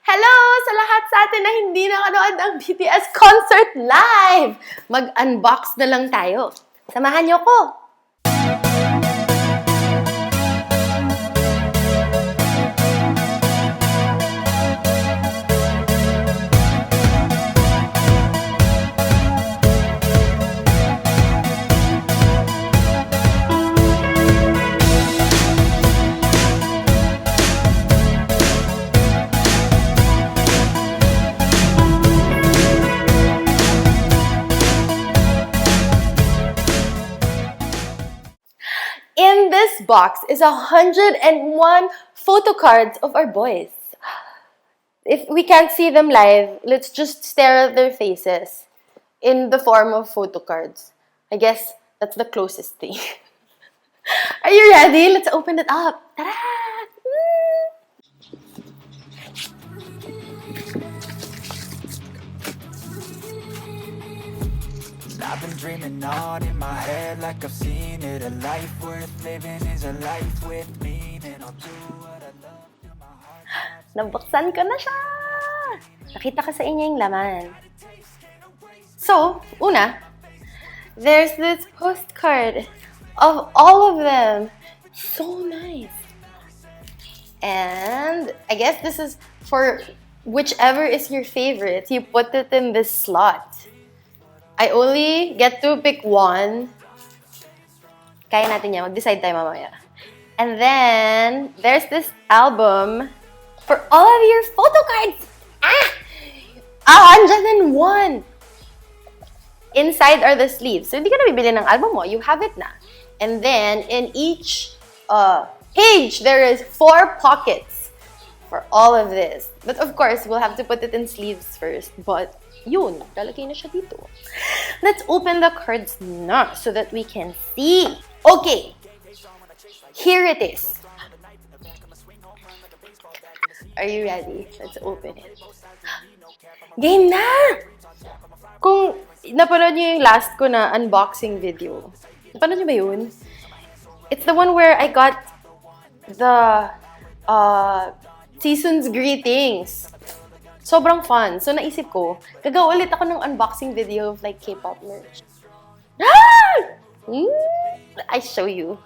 Hello sa lahat sa atin na hindi nakanood ng BTS concert live! Mag-unbox na lang tayo. Samahan niyo ko! In this box is 101 photo cards of our boys. If we can't see them live, let's just stare at their faces in the form of photo cards. I guess that's the closest thing. Are you ready? Let's open it up. Tara! I've been dreaming on in my head like I've seen it. A life worth living is a life with meaning. I'll do what I love till my heart. Nabuksan ko na siya! Nakita ko sa inyo yung laman. So, una, there's this postcard of all of them. So nice. And I guess this is for whichever is your favorite. You put it in this slot. I only get to pick one. Kaya natin yan. Mag-decide tayo mamaya. And then, there's this album for all of your photo cards. 101! Inside are the sleeves. So, hindi ka na bibili ng album mo. You have it na. And then, in each page, there is 4 pockets for all of this. But of course, we'll have to put it in sleeves first. But, yun, lalagay na siya dito. Let's open the cards na so that we can see. Okay, here it is. Are you ready? Let's open it. Game na! Kung napanood niyo yung last ko na unboxing video, napanood niyo ba yun? It's the one where I got the season's greetings. Sobrang fun. So, naisip ko, gagawa ulit ako ng unboxing video of like Kpop merch. Ah! I show you.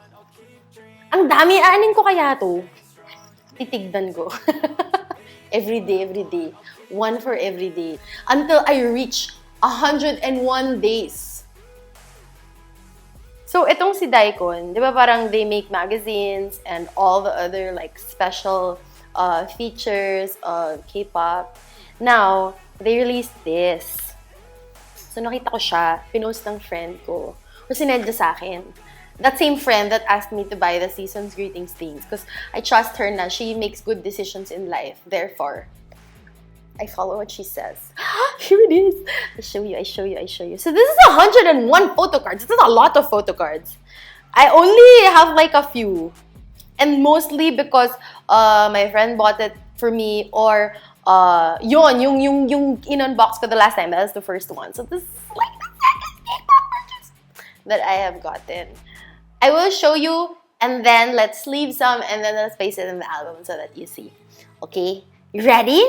Ang dami. Aanin ko kaya to? Titigdan ko. Every day. One for every day. Until I reach 101 days. So, itong si DICON, di ba parang they make magazines and all the other like special features of Kpop. Now, they released this. So, nakita ko siya. Pinost ng friend ko. O sinend niya sa akin. That same friend that asked me to buy the season's greetings things. Because I trust her na she makes good decisions in life. Therefore, I follow what she says. Here it is. I show you. So, this is 101 photo cards. This is a lot of photo cards. I only have like a few. And mostly because my friend bought it for me or yung in-unbox ko the last time. That was the first one. So this is like the second Kpop purchase that I have gotten. I will show you and then let's leave some and then let's place it in the album so that you see. Okay? You ready?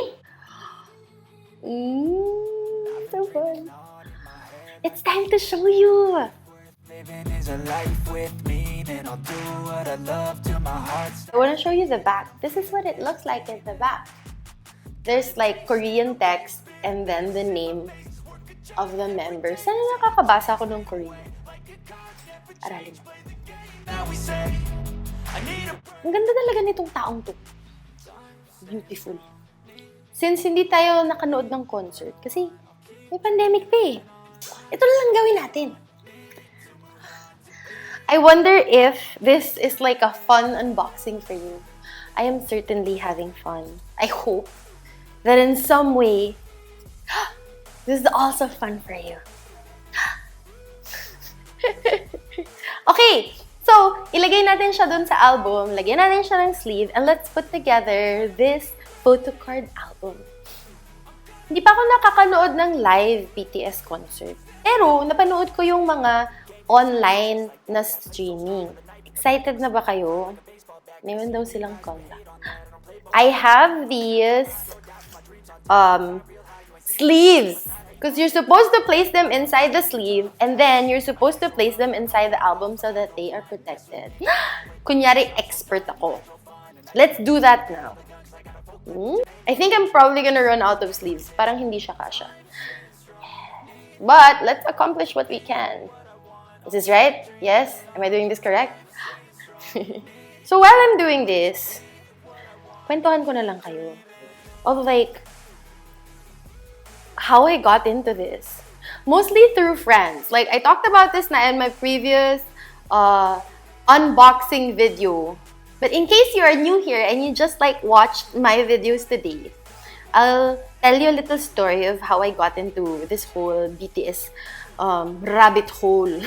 So fun. It's time to show you. Living is a life with meaning. I'll do what I love till my heart's. I want to show you the back. This is what it looks like in the back. There's like Korean text and then the name of the members. Sana nakakabasa ko ng Korean? Aralin mo. Ang ganda talaga nitong taong to. Beautiful. Since hindi tayo nakanood ng concert, kasi may pandemic pa eh. Ito na lang gawin natin. I wonder if this is like a fun unboxing for you. I am certainly having fun. I hope that in some way, this is also fun for you. Okay, so ilagay natin siya dun sa album, lagyan natin siya ng sleeve, and let's put together this photocard album. Hindi pa ako nakakanood ng live BTS concert. Pero napanood ko yung mga online na streaming. Excited na ba kayo? Meron daw silang comeback. I have these sleeves. Because you're supposed to place them inside the sleeve and then you're supposed to place them inside the album so that they are protected. Kunyari, expert ako. Let's do that now. I think I'm probably gonna run out of sleeves. Parang hindi siya kasha. But let's accomplish what we can. Is this right? Yes? Am I doing this correct? So while I'm doing this, kwentuhan ko na lang kayo of like how I got into this. Mostly through friends. Like I talked about this na in my previous unboxing video. But in case you are new here and you just like watched my videos today, I'll tell you a little story of how I got into this whole BTS rabbit hole.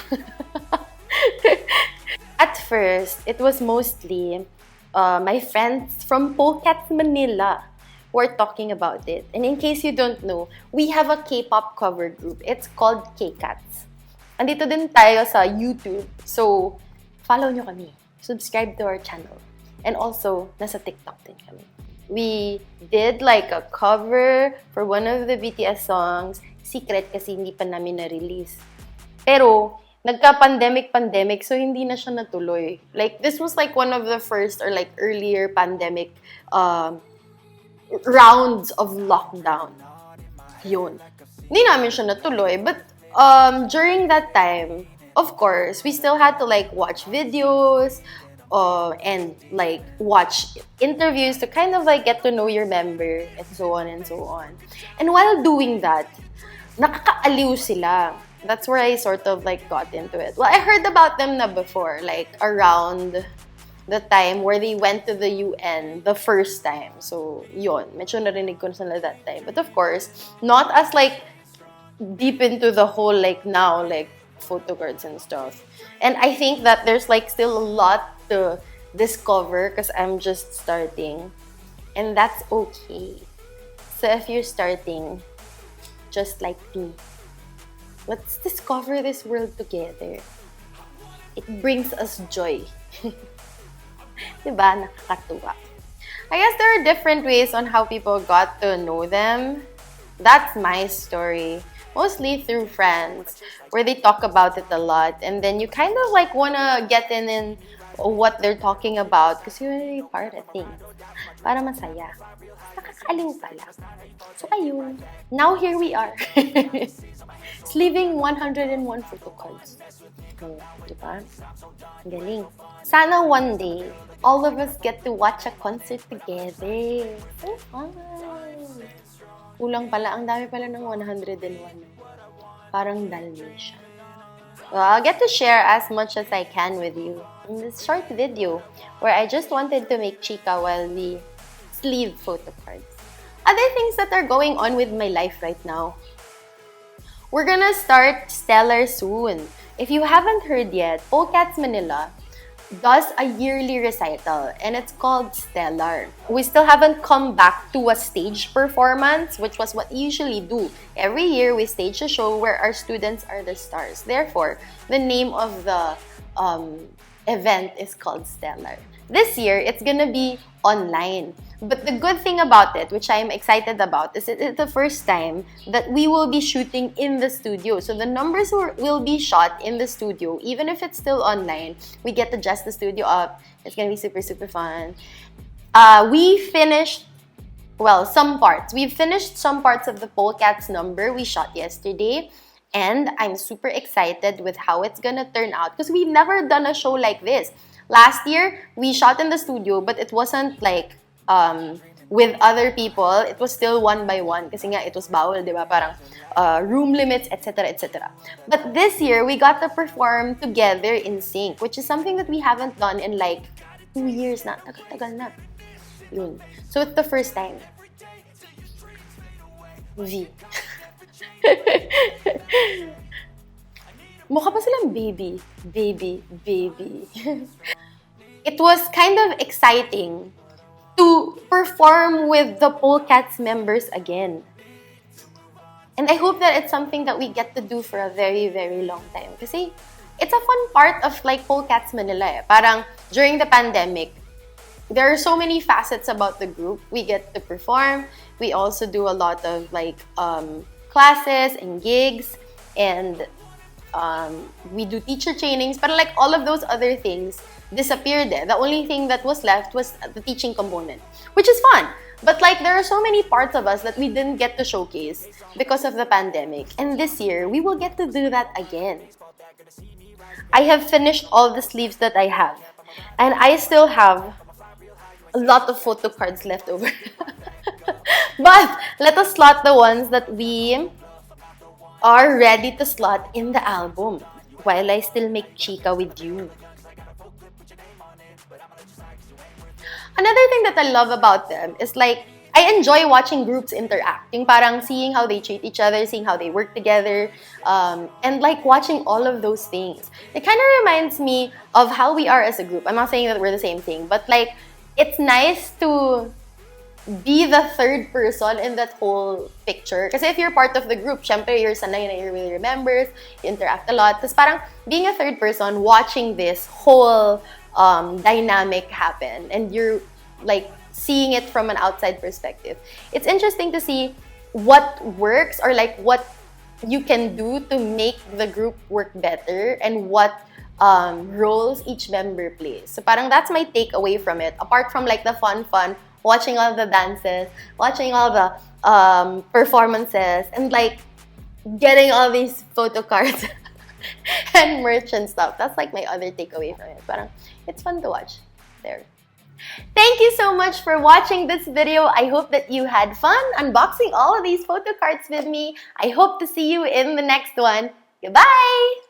At first, it was mostly my friends from Phuket, Manila who are talking about it. And in case you don't know, we have a K-pop cover group. It's called K-Cats. Andito din tayo sa YouTube. So, follow nyo kami. Subscribe to our channel. And also, nasa TikTok din kami. We did like a cover for one of the BTS songs. Secret kasi hindi pa namin na-release. Pero, nagka-pandemic, so hindi na siya natuloy. Like, this was like one of the first or like earlier pandemic rounds of lockdown. Yun. Hindi namin siya natuloy. But, during that time, of course, we still had to like watch videos and like watch interviews to kind of like get to know your member and so on and so on. And while doing that, nakakaaliw sila. That's where I sort of like got into it. Well, I heard about them na before, like around the time where they went to the UN the first time. So, yun. Medyo narinig ko na sila that time. But of course, not as like deep into the whole like now, like photocards and stuff. And I think that there's like still a lot to discover because I'm just starting. And that's okay. So if you're starting, just like me, let's discover this world together. It brings us joy. Diba? Nakakatuwa. I guess there are different ways on how people got to know them. That's my story. Mostly through friends, where they talk about it a lot. And then you kind of like wanna get in what they're talking about because you're really part of things. Para masaya. Nakakaaliw pala. So ayun. Now here we are. Sleeving 101 photocards. Oh, diba? Galing. Sana one day, all of us get to watch a concert together. So fun. Kulang pala. Ang dami pala ng 101. Parang Dalmatian. Well, I'll get to share as much as I can with you in this short video where I just wanted to make chika while we sleeve photocards. Other things that are going on with my life right now. We're gonna start Stellar soon. If you haven't heard yet, Cats Manila does a yearly recital and it's called Stellar. We still haven't come back to a stage performance, which was what we usually do. Every year, we stage a show where our students are the stars. Therefore, the name of the event is called Stellar. This year, it's gonna be online. But the good thing about it, which I'm excited about, is it's the first time that we will be shooting in the studio. So the numbers will be shot in the studio. Even if it's still online, we get to dress the studio up. It's gonna be super, super fun. We finished, well, some parts. We've finished some parts of the Polecats number we shot yesterday. And I'm super excited with how it's gonna turn out because we've never done a show like this. Last year, we shot in the studio, but it wasn't like with other people. It was still one by one kasi nga it was bawal, di ba? Parang room limits, etc., etc. But this year, we got to perform together in sync, which is something that we haven't done in like 2 years na. Tagal na. Yun. So it's the first time. V. Mukha pa silang baby. Baby. It was kind of exciting to perform with the Polecats members again. And I hope that it's something that we get to do for a very, very long time. Kasi it's a fun part of like Polecats Manila eh. Parang during the pandemic, there are so many facets about the group. We get to perform, We also do a lot of like classes and gigs, and we do teacher trainings, but like all of those other things disappeared there. The only thing that was left was the teaching component, which is fun. But like there are so many parts of us that we didn't get to showcase because of the pandemic. And this year, we will get to do that again. I have finished all the sleeves that I have. And I still have a lot of photo cards left over. But let us slot the ones that we are ready to slot in the album while I still make chika with you. Another thing that I love about them is like, I enjoy watching groups interact. Yung parang seeing how they treat each other, seeing how they work together, and like watching all of those things. It kind of reminds me of how we are as a group. I'm not saying that we're the same thing, but like, it's nice to be the third person in that whole picture. Kasi if you're part of the group, syempre you're sanay na you really remembers, you interact a lot. Tapos parang being a third person, watching this whole dynamic happen, and you're like seeing it from an outside perspective. It's interesting to see what works, or like what you can do to make the group work better, and what roles each member plays. So parang that's my takeaway from it. Apart from like the fun, watching all the dances, watching all the performances, and like getting all these photo cards and merch and stuff. That's like my other takeaway from it. Parang it's fun to watch there. Thank you so much for watching this video. I hope that you had fun unboxing all of these photo cards with me. I hope to see you in the next one. Goodbye!